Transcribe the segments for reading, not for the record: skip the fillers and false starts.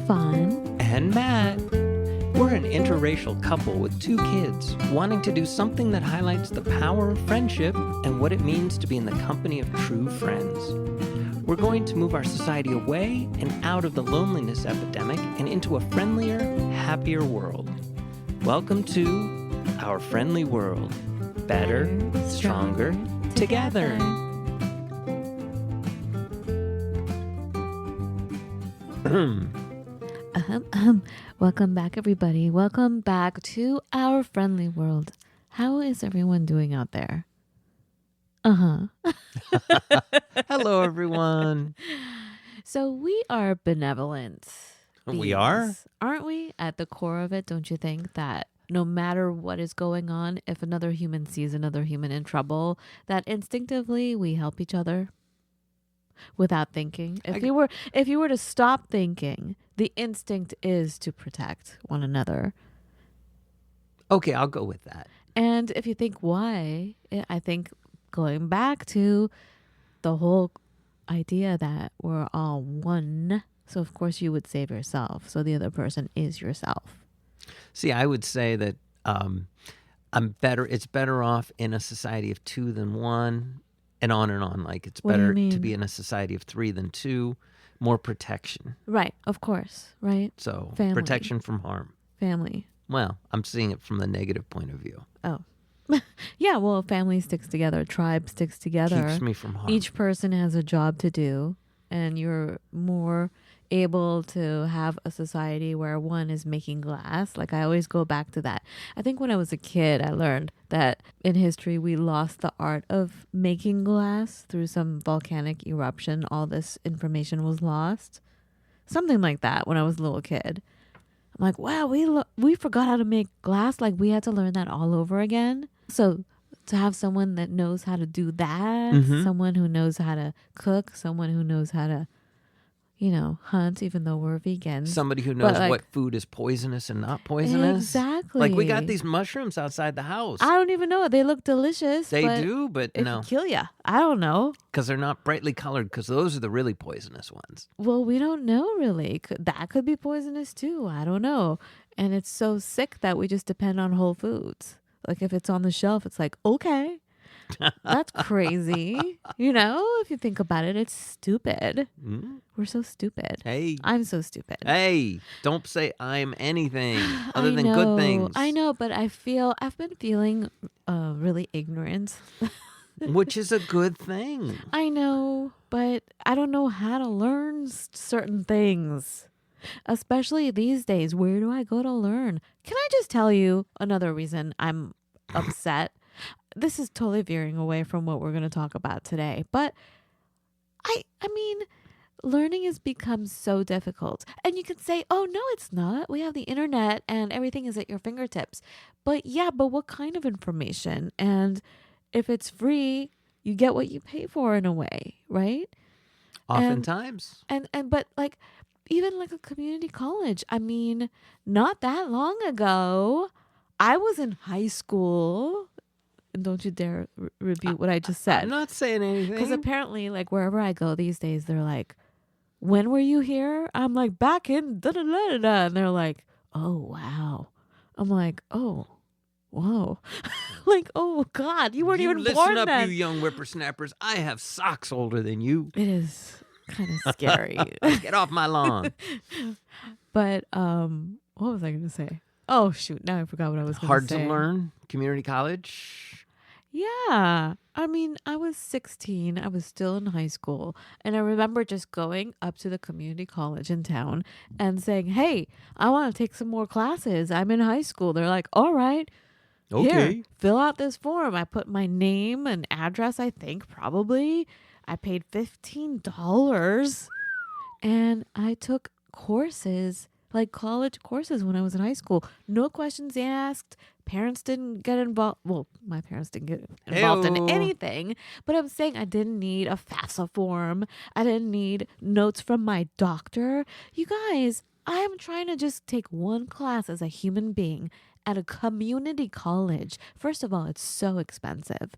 Fawn and Matt. We're an interracial couple with 2 kids wanting to do something that highlights the power of friendship and what it means to be in the company of true friends. We're going to move our society away and out of the loneliness epidemic and into a friendlier, happier world. Welcome to our friendly world. Better, stronger, together. Welcome back, everybody. Welcome back to our friendly world. How is everyone doing out there? Hello, everyone. So we are benevolent. We are? beings, aren't we? At the core of it, don't you think that no matter what is going on, if another human sees another human in trouble, that instinctively we help each other without thinking? If you were to stop thinking, the instinct is to protect one another. Okay, I'll go with that. And if you think why, I think going back to the whole idea that we're all one. So of course you would save yourself. So the other person is yourself. See, I would say that it's better off in a society of 2 than 1, and on. Like it's What do you better mean? to be in a society of 3 than 2. More protection. Right. Of course. Right. So Family. protection from harm. Family. Well, I'm seeing it from the negative point of view. Oh. Yeah. Well, family sticks together. Tribe sticks together. Keeps me from harm. Each person has a job to do, and you're more able to have a society where one is making glass. Like I always go back to that. I think when I was a kid, I learned that in history, we lost the art of making glass through some volcanic eruption. All this information was lost. Something like that when I was a little kid. I'm like, wow, we forgot how to make glass. Like we had to learn that all over again. So to have someone that knows how to do that, someone who knows how to cook, someone who knows how to, hunt, even though we're vegans. Somebody who knows what food is poisonous and not poisonous. Exactly. Like we got these mushrooms outside the house. I don't even know. They look delicious. They do, but it no. could kill you. I don't know. Because they're not brightly colored, because those are the really poisonous ones. Well, we don't know really. That could be poisonous too. I don't know. And it's so sick that we just depend on Whole Foods. Like if it's on the shelf, it's like, okay. That's crazy. If you think about it, it's stupid. We're so stupid. Hey. I'm so stupid. Hey, don't say I'm anything other than good things. I know, but I've been feeling really ignorant. Which is a good thing. I know, but I don't know how to learn certain things. Especially these days. Where do I go to learn? Can I just tell you another reason I'm upset? This is totally veering away from what we're going to talk about today. But I mean, learning has become so difficult. And you can say, oh, no, it's not. We have the internet and everything is at your fingertips. But what kind of information? And if it's free, you get what you pay for in a way, right? Oftentimes. But like, even like a community college. I mean, not that long ago, I was in high school. And don't you dare repeat what I just said. I'm not saying anything. Because apparently, like, wherever I go these days, they're like, when were you here? I'm like, back in da-da-da-da-da. And they're like, oh, wow. I'm like, oh, whoa. Like, oh, God, you weren't even born Listen up, then. you young whippersnappers. I have socks older than you. It is kind of scary. Get off my lawn. But what was I going to say? Oh, shoot. Now I forgot what I was going to say. Hard to learn. Community college. Yeah. I mean, I was 16. I was still in high school. And I remember just going up to the community college in town and saying, hey, I want to take some more classes. I'm in high school. They're like, all right. Okay. Here, fill out this form. I put my name and address, I think, probably. I paid $15. And I took courses, like college courses when I was in high school. No questions asked. Parents didn't get involved. Well, my parents didn't get involved in anything. But I'm saying I didn't need a FAFSA form. I didn't need notes from my doctor. You guys, I am trying to just take one class as a human being at a community college. First of all, it's so expensive.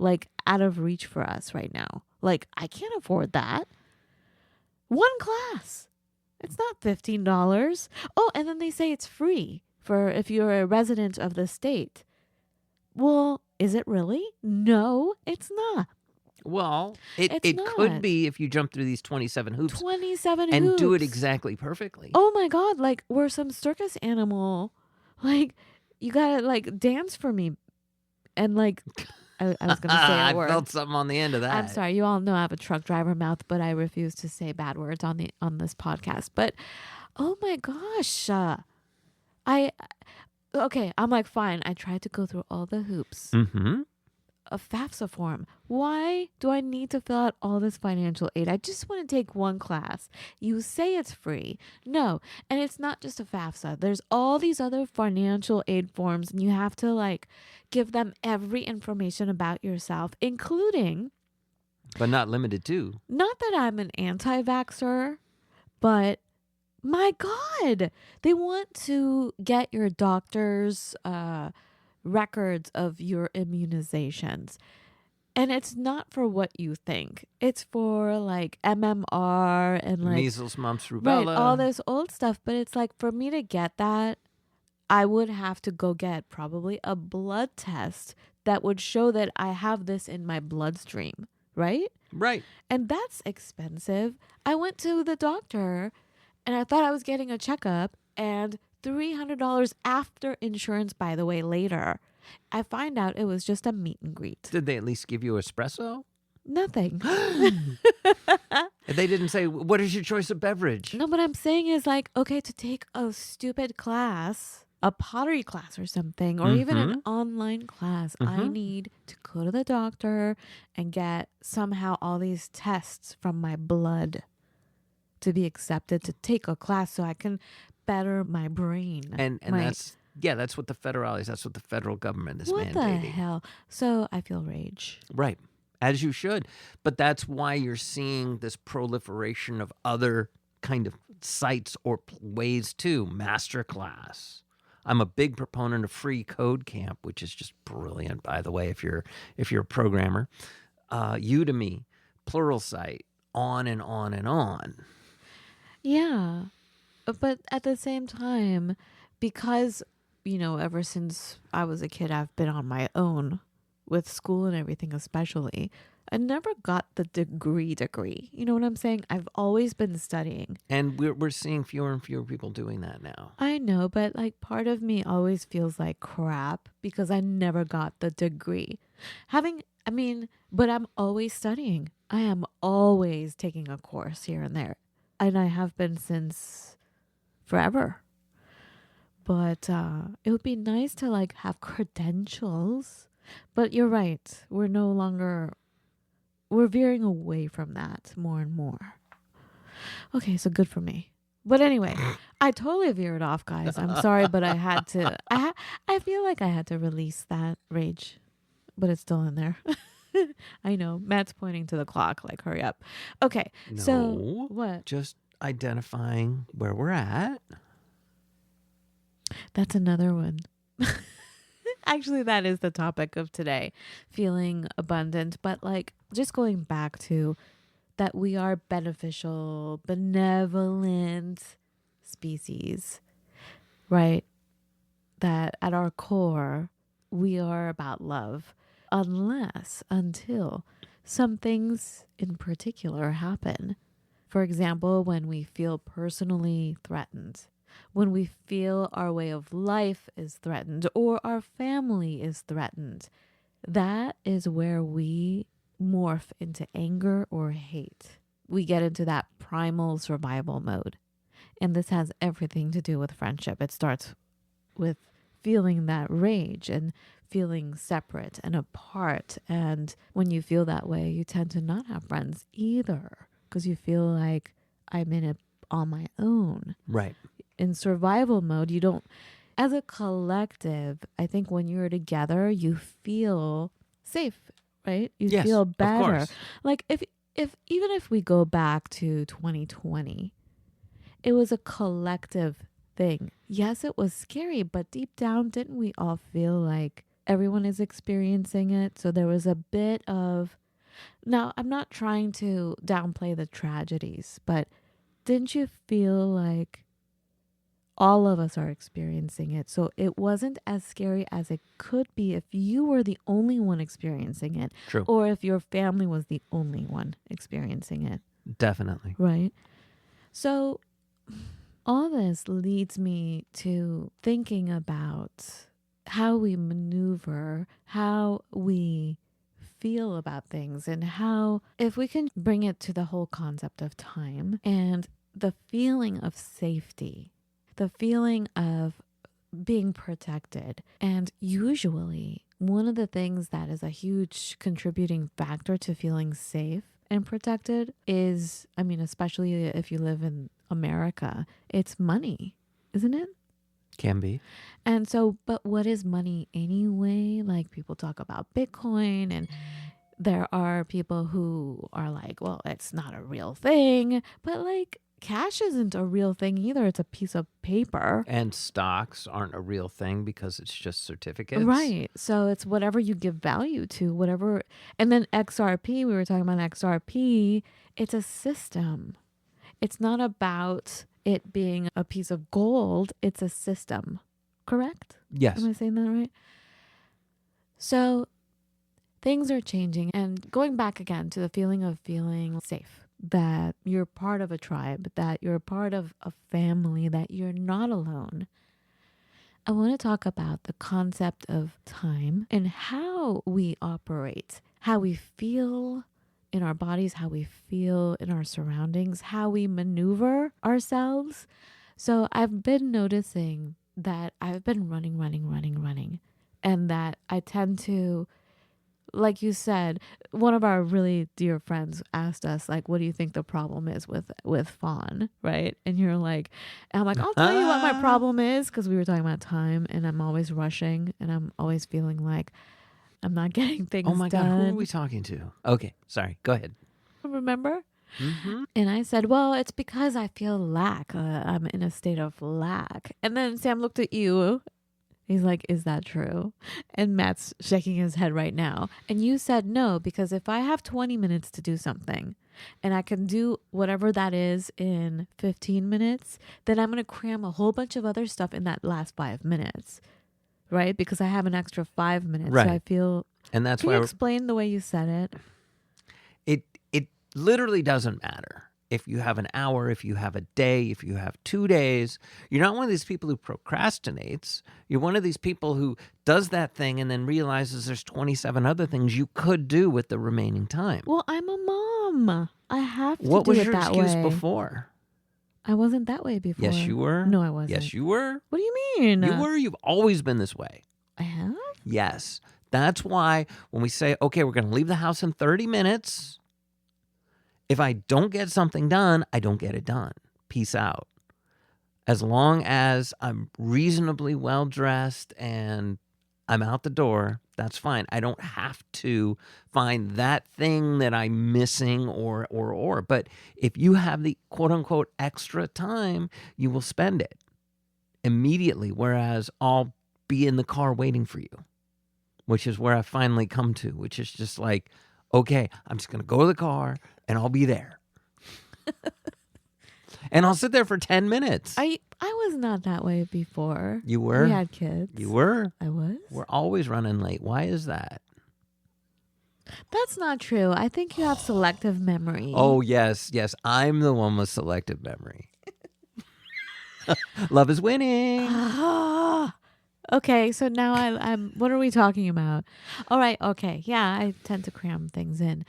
Like out of reach for us right now. Like I can't afford that. One class. It's not $15. Oh, and then they say it's free for if you're a resident of the state. Well, is it really? No, it's not. Well, It's it could not. be if you jump through these 27 hoops 27 and hoops. do it exactly perfectly. Oh my God, like we're some circus animal. Like you gotta like dance for me. And like I was gonna say a I word. felt something on the end of that. I'm sorry, you all know I have a truck driver mouth, but I refuse to say bad words on this podcast. But oh my gosh. I'm like, fine. I tried to go through all the hoops Mm-hmm. of FAFSA form. Why do I need to fill out all this financial aid? I just want to take one class. You say it's free. No. And it's not just a FAFSA. There's all these other financial aid forms, and you have to like give them every information about yourself, including, But not limited to. not that I'm an anti-vaxxer, but my God, they want to get your doctor's records of your immunizations. And it's not for what you think. It's for like MMR and like Measles, mumps, rubella. right, all this old stuff. But it's like for me to get that, I would have to go get probably a blood test that would show that I have this in my bloodstream, right? Right. And that's expensive. I went to the doctor and I thought I was getting a checkup, and $300 after insurance, by the way, later. I find out it was just a meet and greet. Did they at least give you espresso? Nothing. They didn't say, what is your choice of beverage? No, what I'm saying is like, okay, to take a stupid class, a pottery class or something, or even an online class, I need to go to the doctor and get somehow all these tests from my blood to be accepted to take a class so I can better my brain. And that's what the federal government is what mandating. the hell? So I feel rage. Right. As you should. But that's why you're seeing this proliferation of other kind of sites or ways too. Masterclass. I'm a big proponent of free code camp, which is just brilliant, by the way, if you're a programmer. Udemy, Pluralsight, on and on and on. Yeah. But at the same time, because, ever since I was a kid, I've been on my own with school and everything, especially. I never got the degree. You know what I'm saying? I've always been studying. And we're seeing fewer and fewer people doing that now. I know, but like part of me always feels like crap because I never got the degree. But I'm always studying. I am always taking a course here and there. And I have been since forever. But it would be nice to like have credentials. But you're right. We're veering away from that more and more. Okay, so good for me. But anyway, I totally veered off, guys. I'm sorry, but I had to. I feel like I had to release that rage, but it's still in there. I know. Matt's pointing to the clock, like, hurry up. Okay, so what? Just identifying where we're at. That's another one. Actually, that is the topic of today, feeling abundant. But like, just going back to that we are beneficial, benevolent species, right? That at our core, we are about love. Until some things in particular happen. For example, when we feel personally threatened, when we feel our way of life is threatened or our family is threatened, that is where we morph into anger or hate. We get into that primal survival mode. And this has everything to do with friendship. It starts with feeling that rage and feeling separate and apart. And when you feel that way, you tend to not have friends either because you feel like I'm in it on my own. Right. In survival mode, you don't, as a collective, I think when you're together, you feel safe, right? You feel better. Of course. Like even if we go back to 2020, it was a collective thing. Yes, it was scary, but deep down, didn't we all feel like everyone is experiencing it? So there was a bit of, now I'm not trying to downplay the tragedies, but didn't you feel like all of us are experiencing it? So it wasn't as scary as it could be if you were the only one experiencing it, True. or if your family was the only one experiencing it, Definitely. right? So all this leads me to thinking about how we maneuver, how we feel about things, and how, if we can bring it to the whole concept of time and the feeling of safety, the feeling of being protected. And usually, one of the things that is a huge contributing factor to feeling safe and protected is, I mean, especially if you live in America, it's money, isn't it? Can be. And so, but what is money anyway? Like, people talk about Bitcoin, and there are people who are like, well, it's not a real thing. But like, cash isn't a real thing either. It's a piece of paper. And stocks aren't a real thing because it's just certificates. Right. So it's whatever you give value to, whatever. And then XRP, we were talking about XRP, it's a system. It's not about it being a piece of gold, it's a system. Correct? Yes. Am I saying that right? So things are changing, and going back again to the feeling of feeling safe, that you're part of a tribe, that you're part of a family, that you're not alone. I want to talk about the concept of time and how we operate, how we feel in our bodies, how we feel in our surroundings, how we maneuver ourselves. So I've been noticing that I've been running, and that I tend to, like you said, one of our really dear friends asked us, like, what do you think the problem is with Fawn, right? And you're like, and I'm like, I'll tell you what my problem is, because we were talking about time, and I'm always rushing, and I'm always feeling like I'm not getting things done. Oh my God, who are we talking to? Okay, sorry, go ahead. Remember? Mm-hmm. And I said, well, it's because I feel lack. I'm in a state of lack. And then Sam looked at you. He's like, is that true? And Matt's shaking his head right now. And you said no, because if I have 20 minutes to do something and I can do whatever that is in 15 minutes, then I'm going to cram a whole bunch of other stuff in that last 5 minutes, right? Because I have an extra 5 minutes. Right. So I feel, And that's can why you explain the way you said it? it literally doesn't matter. If you have an hour, if you have a day, if you have 2 days, you're not one of these people who procrastinates. You're one of these people who does that thing and then realizes there's 27 other things you could do with the remaining time. Well, I'm a mom. I have to What do was it your that excuse way. before? I wasn't that way before. Yes, you were. No, I wasn't. Yes, you were. What do you mean? You were. You've always been this way. I have? Yes. That's why when we say, okay, we're going to leave the house in 30 minutes, if I don't get something done, I don't get it done. Peace out. As long as I'm reasonably well dressed and I'm out the door, that's fine. I don't have to find that thing that I'm missing or. But if you have the quote unquote extra time, you will spend it immediately. Whereas I'll be in the car waiting for you, which is where I finally come to, which is just like, okay, I'm just going to go to the car and I'll be there. And I'll sit there for 10 minutes. I was not that way before. You were? We had kids. You were? I was? We're always running late. Why is that? That's not true. I think you have selective memory. Oh, yes. I'm the one with selective memory. Love is winning. Okay, so now I'm. What are we talking about? All right. Okay. Yeah, I tend to cram things in,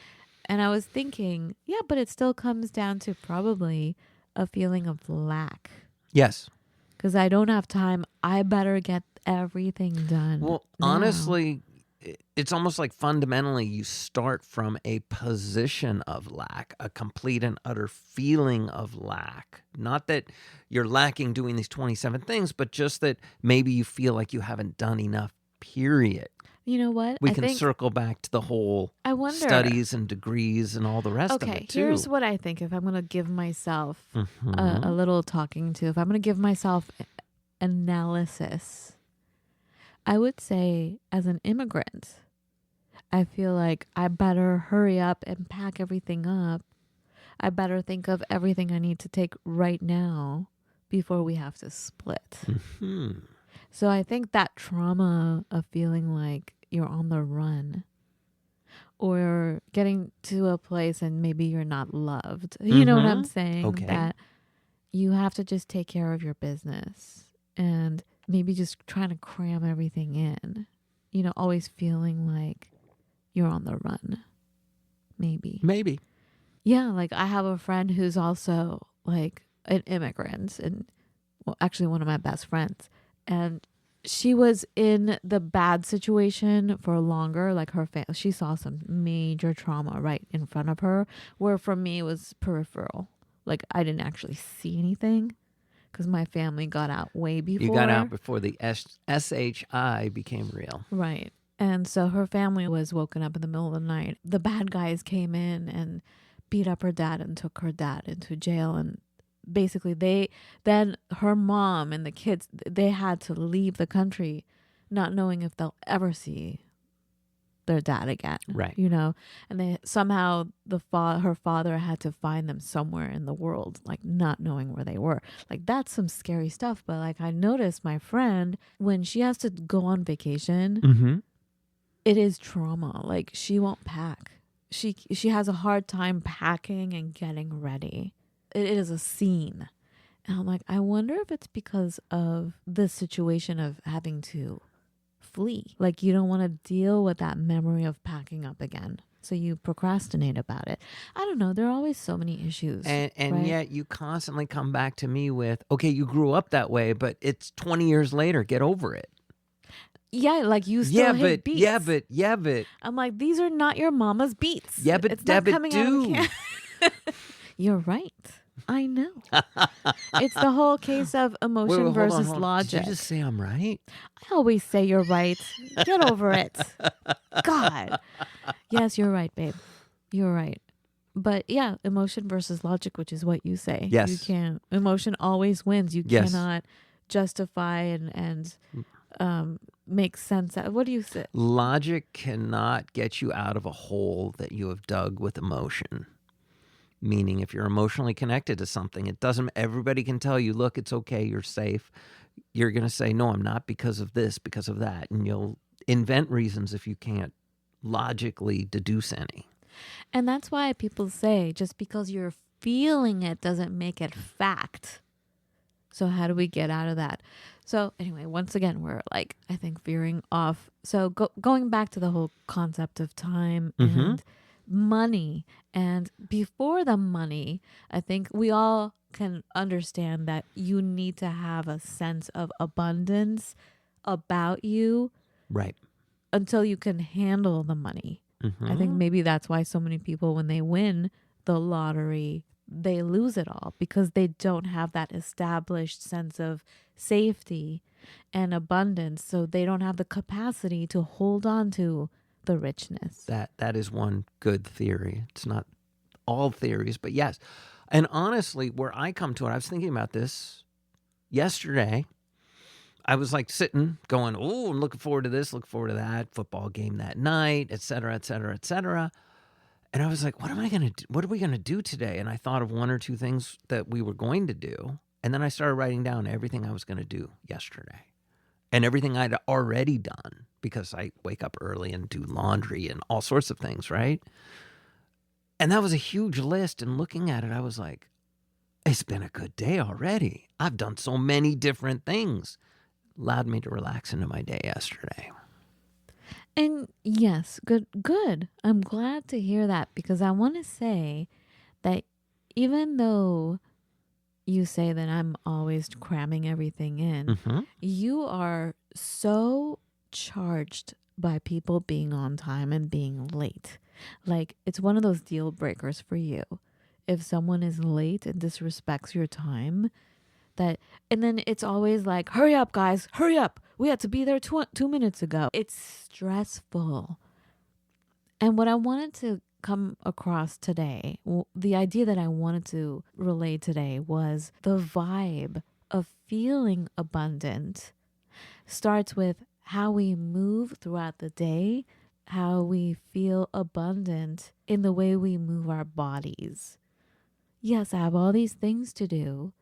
and I was thinking, yeah, but it still comes down to probably a feeling of lack. Yes. Because I don't have time. I better get everything done. Well, now. honestly, it's almost like fundamentally you start from a position of lack, a complete and utter feeling of lack. Not that you're lacking doing these 27 things, but just that maybe you feel like you haven't done enough, period. You know what? We can circle back to the whole studies and degrees and all the rest of it, too. Here's what I think. If I'm going to give myself a little talking to, if I'm going to give myself analysis, I would say as an immigrant, I feel like I better hurry up and pack everything up. I better think of everything I need to take right now before we have to split. Hmm. So I think that trauma of feeling like you're on the run or getting to a place and maybe you're not loved. You know what I'm saying? Okay. That you have to just take care of your business and maybe just trying to cram everything in. You know, always feeling like you're on the run. Maybe. Yeah, like I have a friend who's also like an immigrant and well, actually one of my best friends. And she was in the bad situation for longer. Like she saw some major trauma right in front of her, where for me it was peripheral. Like I didn't actually see anything because my family got out way before. You got out before the SHI became real. Right. And so her family was woken up in the middle of the night. The bad guys came in and beat up her dad and took her dad into jail. And basically then her mom and the kids, they had to leave the country not knowing if they'll ever see their dad again. Right. You know, and they somehow her father had to find them somewhere in the world, like not knowing where they were. Like that's some scary stuff. But like I noticed my friend, when she has to go on vacation, it is trauma. Like she won't pack. She has a hard time packing and getting ready. It is a scene. And I'm like, I wonder if it's because of the situation of having to flee. Like you don't want to deal with that memory of packing up again. So you procrastinate about it. I don't know. There are always so many issues. And right? Yet you constantly come back to me with, okay, you grew up that way, but it's 20 years later. Get over it. Yeah, like you still hate beats. Yeah, but. I'm like, these are not your mama's beats. Yeah, but it's not coming out of a can. You're right. I know. It's the whole case of emotion versus hold on. logic. Did you just say I'm right? I always say you're right. Get over it. God. Yes, you're right, babe. You're right. But yeah, emotion versus logic, which is what you say. Yes. You can't. Emotion always wins. You cannot justify and make sense. What do you say? Logic cannot get you out of a hole that you have dug with emotion. Meaning if you're emotionally connected to something, it doesn't, everybody can tell you, look, it's okay, you're safe. You're going to say, no, I'm not because of this, because of that. And you'll invent reasons if you can't logically deduce any. And that's why people say just because you're feeling it doesn't make it fact. So how do we get out of that? So anyway, once again, we're like, I think veering off. So going back to the whole concept of time and money, and before the money, I think we all can understand that you need to have a sense of abundance about you, right, until you can handle the money. I think maybe that's why so many people, when they win the lottery, they lose it all because they don't have that established sense of safety and abundance. So they don't have the capacity to hold on to the richness. That is one good theory. It's not all theories, but yes. And honestly, where I come to it, I was thinking about this yesterday. I was like sitting going, oh, I'm looking forward to this, looking forward to that, football game that night, et cetera, et cetera, et cetera. And I was like, what are we going to do today? And I thought of one or two things that we were going to do. And then I started writing down everything I was going to do yesterday and everything I'd already done because I wake up early and do laundry and all sorts of things, right? And that was a huge list. And looking at it, I was like, it's been a good day already. I've done so many different things. Allowed me to relax into my day yesterday. And yes, good. I'm glad to hear that because I want to say that even though you say that I'm always cramming everything in, you are so charged by people being on time and being late. Like it's one of those deal breakers for you. If someone is late and disrespects your time, and then it's always like, hurry up, guys, hurry up. We had to be there 2 minutes ago. It's stressful. And what I wanted to come across today, the idea that I wanted to relay today was the vibe of feeling abundant starts with how we move throughout the day, how we feel abundant in the way we move our bodies. Yes, I have all these things to do.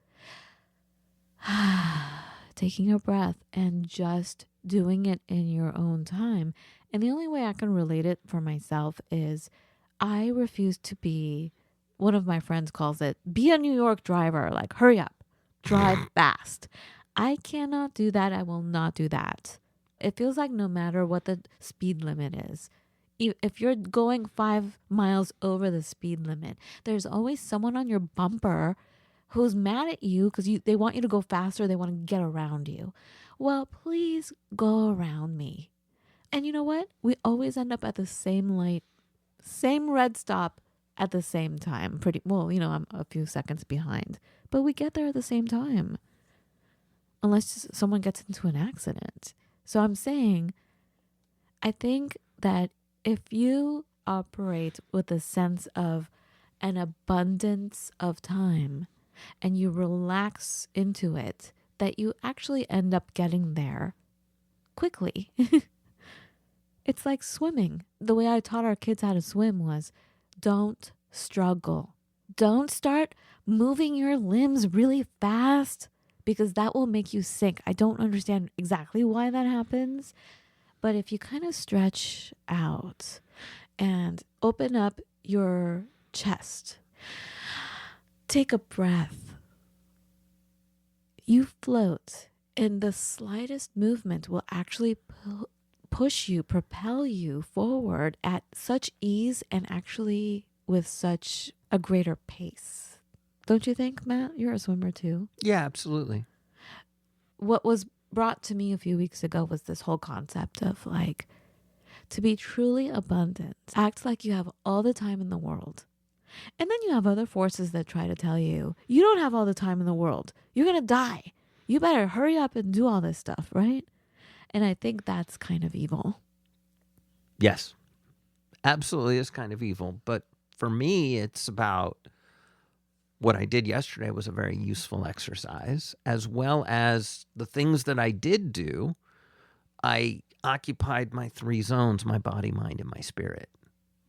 Taking a breath and just doing it in your own time. And the only way I can relate it for myself is I refuse to be, one of my friends calls it, be a New York driver. Like, hurry up, drive fast. I cannot do that. I will not do that. It feels like no matter what the speed limit is, if you're going 5 miles over the speed limit, there's always someone on your bumper who's mad at you because they want you to go faster. They want to get around you. Well, please go around me. And you know what? We always end up at the same light, same red stop at the same time. Pretty well, I'm a few seconds behind, but we get there at the same time. Unless someone gets into an accident. So I'm saying, I think that if you operate with a sense of an abundance of time, and you relax into it, that you actually end up getting there quickly. It's like swimming. The way I taught our kids how to swim was don't struggle. Don't start moving your limbs really fast because that will make you sink. I don't understand exactly why that happens, but if you kind of stretch out and open up your chest, take a breath. You float, and the slightest movement will actually push you, propel you forward at such ease and actually with such a greater pace. Don't you think, Matt? You're a swimmer too. Yeah, absolutely. What was brought to me a few weeks ago was this whole concept of like, to be truly abundant, act like you have all the time in the world. And then you have other forces that try to tell you, you don't have all the time in the world. You're going to die. You better hurry up and do all this stuff, right? And I think that's kind of evil. Yes, absolutely is kind of evil. But for me, it's about what I did yesterday was a very useful exercise, as well as the things that I did do. I occupied my 3 zones, my body, mind, and my spirit.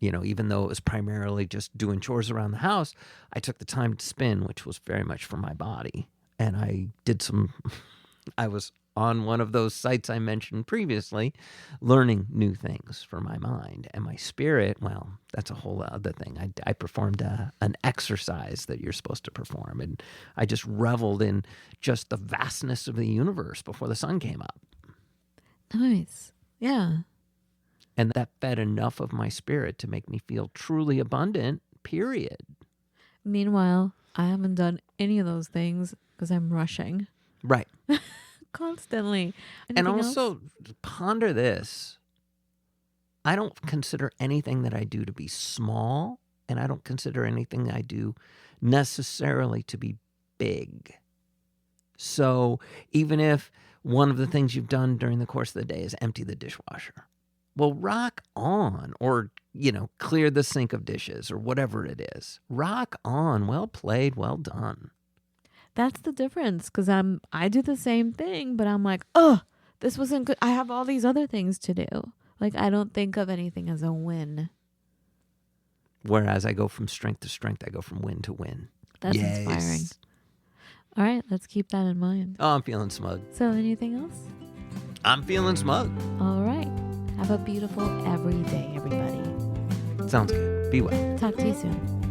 Even though it was primarily just doing chores around the house, I took the time to spin, which was very much for my body. And I was on one of those sites I mentioned previously, learning new things for my mind. And my spirit, well, that's a whole other thing. I performed an exercise that you're supposed to perform. And I just reveled in just the vastness of the universe before the sun came up. Nice. Yeah. And that fed enough of my spirit to make me feel truly abundant, period. Meanwhile, I haven't done any of those things because I'm rushing. Right. Constantly. And also ponder this. I don't consider anything that I do to be small, and I don't consider anything I do necessarily to be big. So even if one of the things you've done during the course of the day is empty the dishwasher, well, rock on, or, clear the sink of dishes or whatever it is. Rock on. Well played. Well done. That's the difference, because I do the same thing, but I'm like, oh, this wasn't good. I have all these other things to do. Like, I don't think of anything as a win. Whereas I go from strength to strength. I go from win to win. That's inspiring. All right, let's keep that in mind. Oh, I'm feeling smug. So anything else? I'm feeling smug. All right. Have a beautiful every day, everybody. Sounds good. Be well. Talk to you soon.